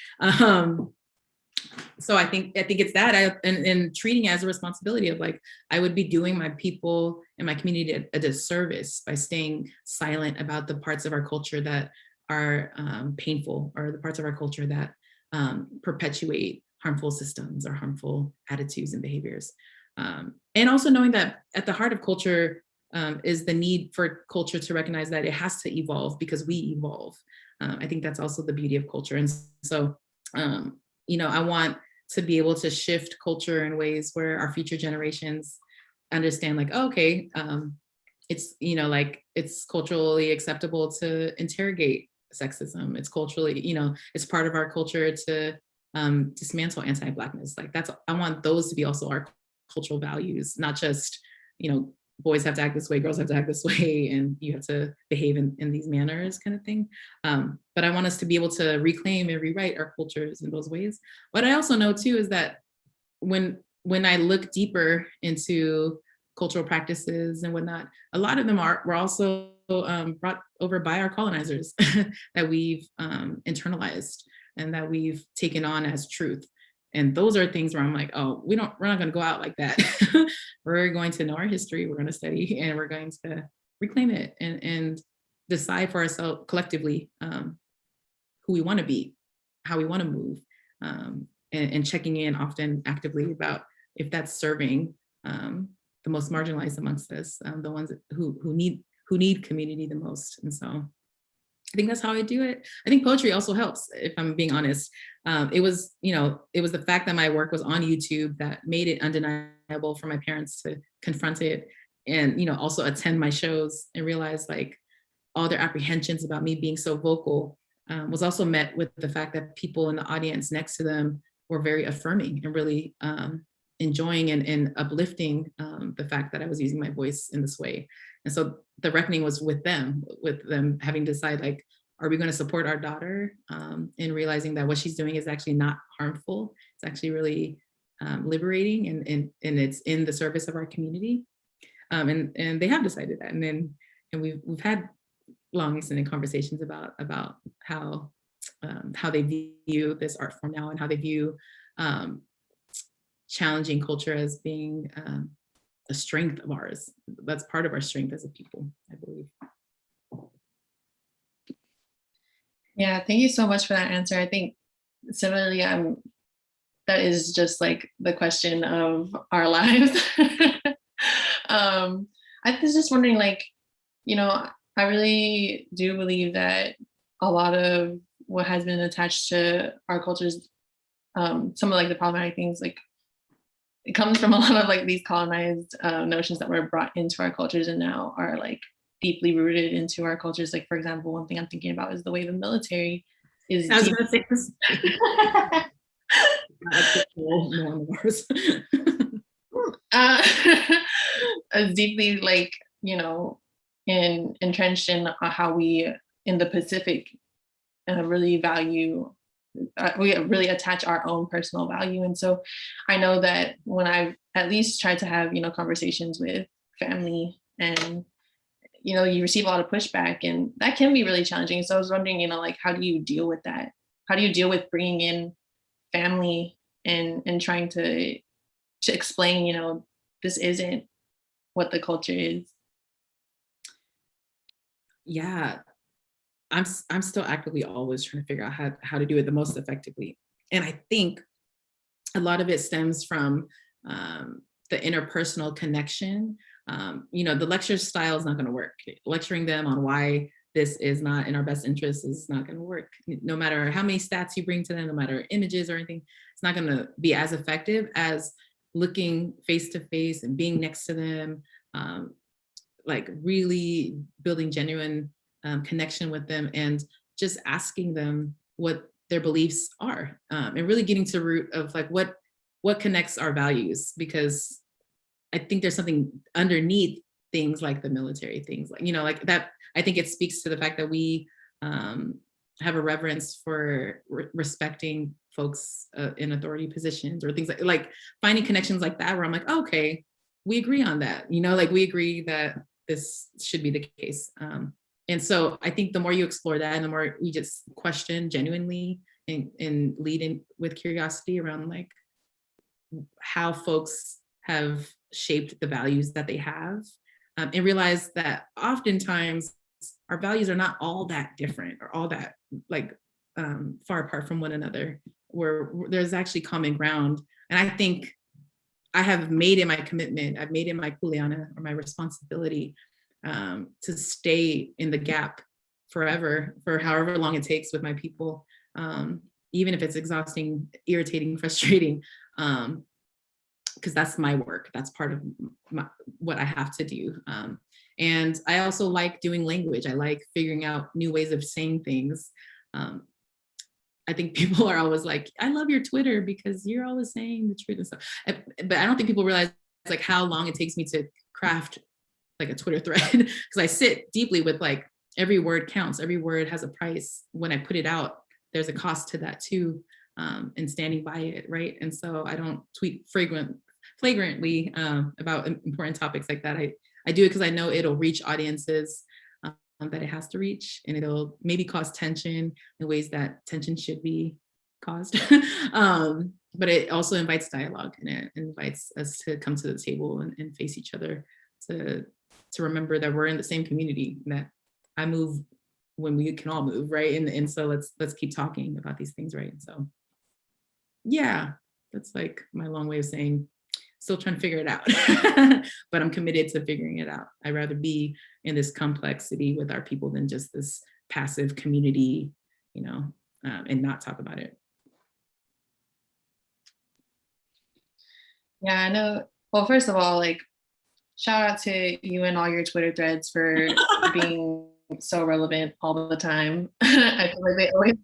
So I think it's that, and treating it as a responsibility of like, I would be doing my people and my community a disservice by staying silent about the parts of our culture that are painful, or the parts of our culture that perpetuate harmful systems or harmful attitudes and behaviors. And also knowing that at the heart of culture is the need for culture to recognize that it has to evolve because we evolve. I think that's also the beauty of culture. And so, I want to be able to shift culture in ways where our future generations understand, like, oh, okay, it's, like, it's culturally acceptable to interrogate sexism. It's culturally, it's part of our culture to dismantle anti-Blackness. Like, I want those to be also our cultural values, not just, boys have to act this way, girls have to act this way, and you have to behave in these manners, kind of thing. But I want us to be able to reclaim and rewrite our cultures in those ways. What I also know too is that when I look deeper into cultural practices and whatnot, a lot of them were also brought over by our colonizers that we've internalized and that we've taken on as truth. And those are things where I'm like, oh, we're not going to go out like that. We're going to know our history, we're going to study, and we're going to reclaim it and decide for ourselves collectively who we want to be, how we want to move, and checking in often actively about if that's serving the most marginalized amongst us, the ones who need community the most. And so I think that's how I do it. I think poetry also helps, if I'm being honest. It was the fact that my work was on YouTube that made it undeniable for my parents to confront it and, also attend my shows and realize like all their apprehensions about me being so vocal was also met with the fact that people in the audience next to them were very affirming and really enjoying and uplifting the fact that I was using my voice in this way. And so the reckoning was with them having to decide, like, are we going to support our daughter in realizing that what she's doing is actually not harmful? It's actually really liberating and it's in the service of our community. And they have decided that. And we've had long extended conversations about how they view this art form now and how they view challenging culture as being a strength of ours. That's part of our strength as a people, I believe. Yeah, thank you so much for that answer. I think similarly, that is just like the question of our lives. I was just wondering, like, I really do believe that a lot of what has been attached to our cultures, some of like the problematic things, like it comes from a lot of like these colonized notions that were brought into our cultures and now are like deeply rooted into our cultures. Like, for example, one thing I'm thinking about is the way the military is I was going to say this. Is deeply like, entrenched in how we in the Pacific really value, we really attach our own personal value. And so I know that when I've at least tried to have, conversations with family and, you receive a lot of pushback and that can be really challenging. So I was wondering, like, how do you deal with that? How do you deal with bringing in family and trying to explain, this isn't what the culture is? Yeah, I'm still actively always trying to figure out how to do it the most effectively. And I think a lot of it stems from the interpersonal connection. The lecture style is not going to work. Lecturing them on why this is not in our best interest is not going to work. No matter how many stats you bring to them, no matter images or anything, it's not going to be as effective as looking face to face and being next to them, like really building genuine connection with them and just asking them what their beliefs are, and really getting to the root of like what connects our values, because I think there's something underneath things like the military, things like, like that. I think it speaks to the fact that we have a reverence for respecting folks in authority positions or things like finding connections like that where I'm like, oh, okay, we agree on that, like we agree that this should be the case. And so I think the more you explore that and the more you just question genuinely and lead in with curiosity around like how folks have shaped the values that they have, and realize that oftentimes our values are not all that different or all that like far apart from one another, where there's actually common ground. And I think I have made it my commitment, I've made it my kuleana or my responsibility to stay in the gap forever, for however long it takes with my people, even if it's exhausting, irritating, frustrating, because that's my work. That's part of what I have to do. And I also like doing language. I like figuring out new ways of saying things. I think people are always like, I love your Twitter because you're always saying the truth and stuff. But I don't think people realize like how long it takes me to craft like a Twitter thread, because I sit deeply with like every word counts. Every word has a price. When I put it out, there's a cost to that too, and standing by it, right? And so I don't tweet flagrantly about important topics like that. I do it because I know it'll reach audiences that it has to reach, and it'll maybe cause tension in ways that tension should be caused. but it also invites dialogue, and it invites us to come to the table and face each other, to remember that we're in the same community, that I move when we can all move, right? And so let's keep talking about these things, right? So yeah, that's like my long way of saying, still trying to figure it out, but I'm committed to figuring it out. I'd rather be in this complexity with our people than just this passive community, and not talk about it. Yeah, I know. Well, first of all, like, shout out to you and all your Twitter threads for being so relevant all the time. I feel like they always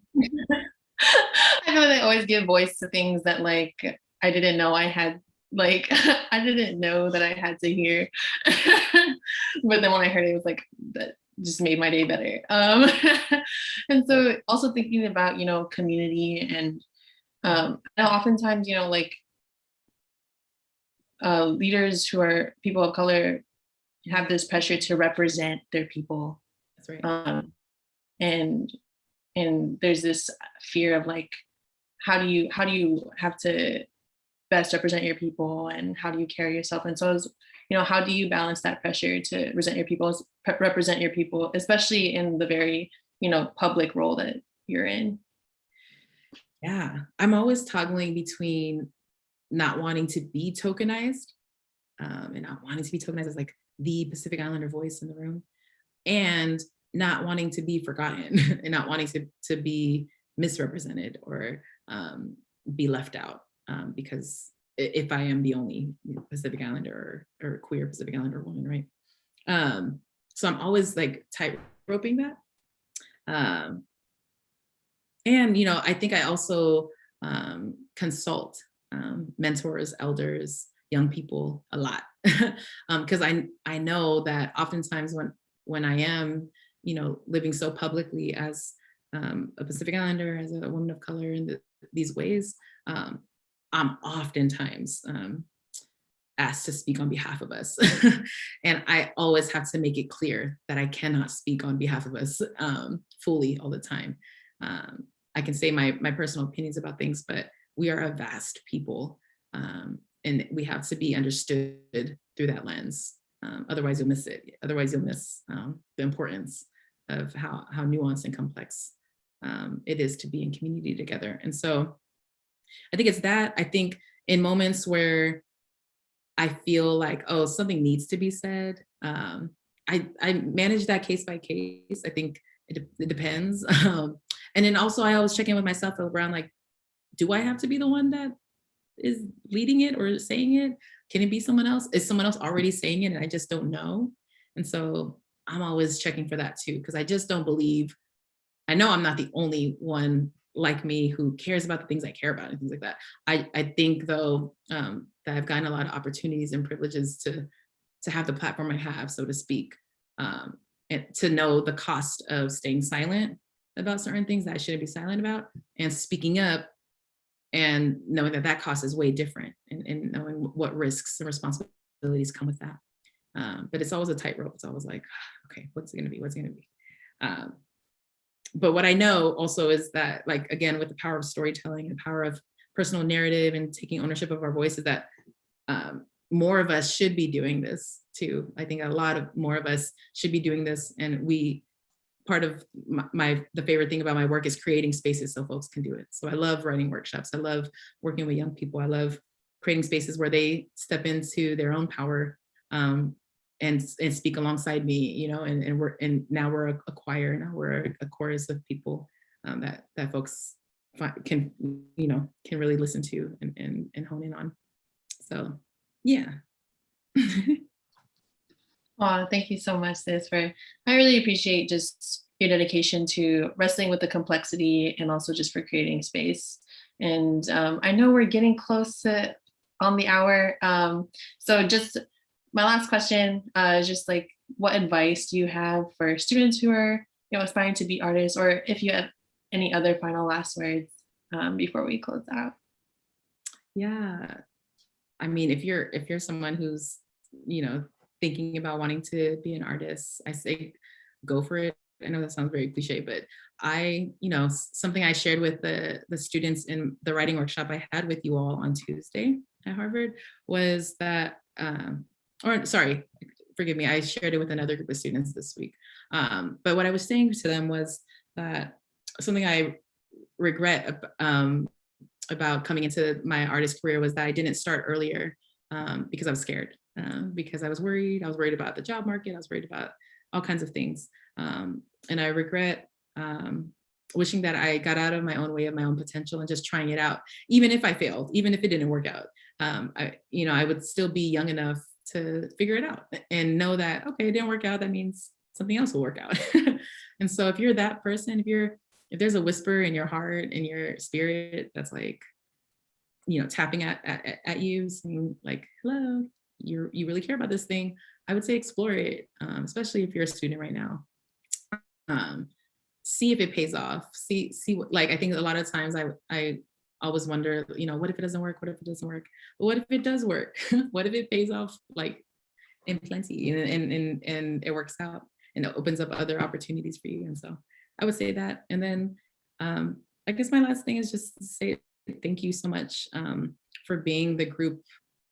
I feel like they always give voice to things that, like, I didn't know I had, like, I didn't know that I had to hear. But then when I heard it, it was like, that just made my day better. And so also thinking about, community, and I know oftentimes, like, leaders who are people of color have this pressure to represent their people. That's right. And there's this fear of, like, how do you have to best represent your people, and how do you carry yourself? And so how do you balance that pressure to represent your people, especially in the very, public role that you're in? Yeah, I'm always toggling between not wanting to be tokenized, and not wanting to be tokenized as like the Pacific Islander voice in the room, and not wanting to be forgotten and not wanting to be misrepresented or be left out, because if I am the only Pacific Islander or queer Pacific Islander woman, right? So I'm always like tight roping that. And I think I also consult mentors, elders, young people a lot, because I know that oftentimes when I am living so publicly as a Pacific Islander, as a woman of color in these ways, I'm oftentimes asked to speak on behalf of us. And I always have to make it clear that I cannot speak on behalf of us fully all the time. I can say my personal opinions about things, but we are a vast people, and we have to be understood through that lens. Otherwise, you'll miss it. Otherwise, you'll miss the importance of how nuanced and complex it is to be in community together. And so I think it's that. I think in moments where I feel like, oh, something needs to be said, I manage that case by case. I think it depends. And then also I always check in with myself around, like, do I have to be the one that is leading it or saying it? Can it be someone else? Is someone else already saying it and I just don't know? And so I'm always checking for that too, because I just don't believe, I know I'm not the only one like me who cares about the things I care about and things like that. I think though, that I've gotten a lot of opportunities and privileges to have the platform I have, so to speak, and to know the cost of staying silent about certain things that I shouldn't be silent about, and speaking up, and knowing that cost is way different, and knowing what risks and responsibilities come with that. But it's always a tightrope. It's always like, okay, what's it gonna be? What's it gonna be? But what I know also is that, like, again, with the power of storytelling and power of personal narrative and taking ownership of our voices, that more of us should be doing this too. I think a lot of more of us should be doing this. And part of the favorite thing about my work is creating spaces so folks can do it. So I love writing workshops. I love working with young people. I love creating spaces where they step into their own power, and speak alongside me, and now we're a choir, now we're a chorus of people that folks can really listen to and hone in on. So yeah. Oh, thank you so much, sis. I really appreciate just your dedication to wrestling with the complexity, and also just for creating space. And I know we're getting close to on the hour. So just my last question is just like, what advice do you have for students who are, aspiring to be artists, or if you have any other final last words before we close out? Yeah, I mean, if you're someone who's, thinking about wanting to be an artist, I say go for it. I know that sounds very cliche, but something I shared with the students in the writing workshop I had with you all on Tuesday at Harvard was that, forgive me, I shared it with another group of students this week. But what I was saying to them was that something I regret about coming into my artist career was that I didn't start earlier because I was scared, because I was worried. I was worried about the job market. I was worried about all kinds of things. And I regret wishing that I got out of my own way of my own potential and just trying it out, even if I failed, even if it didn't work out. I would still be young enough to figure it out and know that, okay, it didn't work out. That means something else will work out. And so if you're that person, if there's a whisper in your heart and your spirit that's like, tapping at you, saying like, hello, you really care about this thing, I would say explore it, especially if you're a student right now. See if it pays off. See what, like, I think a lot of times I always wonder, what if it doesn't work? What if it doesn't work? But what if it does work? What if it pays off like in plenty and it works out and it opens up other opportunities for you? And so I would say that. And then I guess my last thing is just to say thank you so much for being the group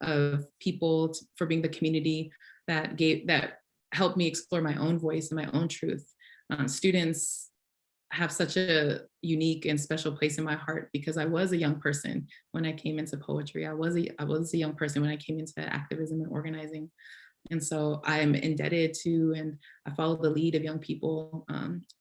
of people, for being the community that helped me explore my own voice and my own truth. Students have such a unique and special place in my heart because I was a young person when I came into poetry. I was a young person when I came into activism and organizing. And so I am indebted to, and I follow the lead of young people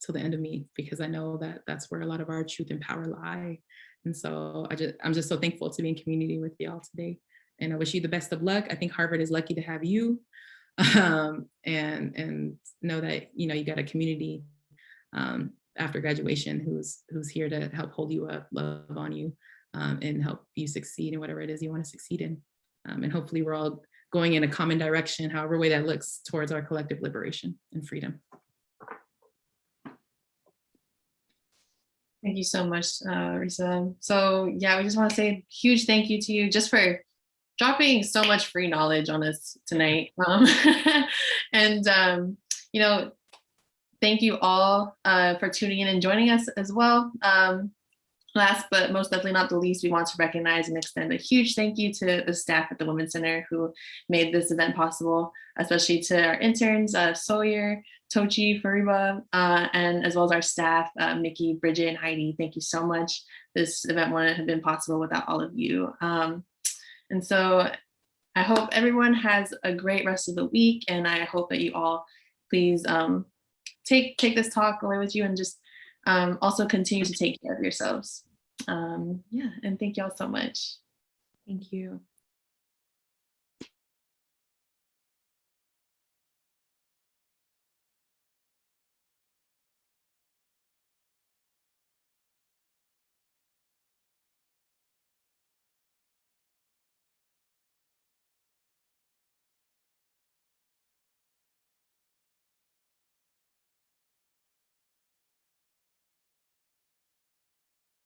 till the end of me, because I know that that's where a lot of our truth and power lie. And so I'm just so thankful to be in community with y'all today. And I wish you the best of luck. I think Harvard is lucky to have you, and know that, you got a community after graduation who's here to help hold you up, love on you, and help you succeed in whatever it is you want to succeed in. And hopefully we're all going in a common direction, however way that looks, towards our collective liberation and freedom. Thank you so much, Terisa. So yeah, we just want to say a huge thank you to you just for dropping so much free knowledge on us tonight. And thank you all for tuning in and joining us as well. Last but most definitely not the least, we want to recognize and extend a huge thank you to the staff at the Women's Center who made this event possible, especially to our interns, Sawyer, Tochi, Fariba, and as well as our staff, Mickey, Bridget, and Heidi. Thank you so much. This event wouldn't have been possible without all of you. And so I hope everyone has a great rest of the week, and I hope that you all please take this talk away with you and just also continue to take care of yourselves. And thank you all so much. Thank you.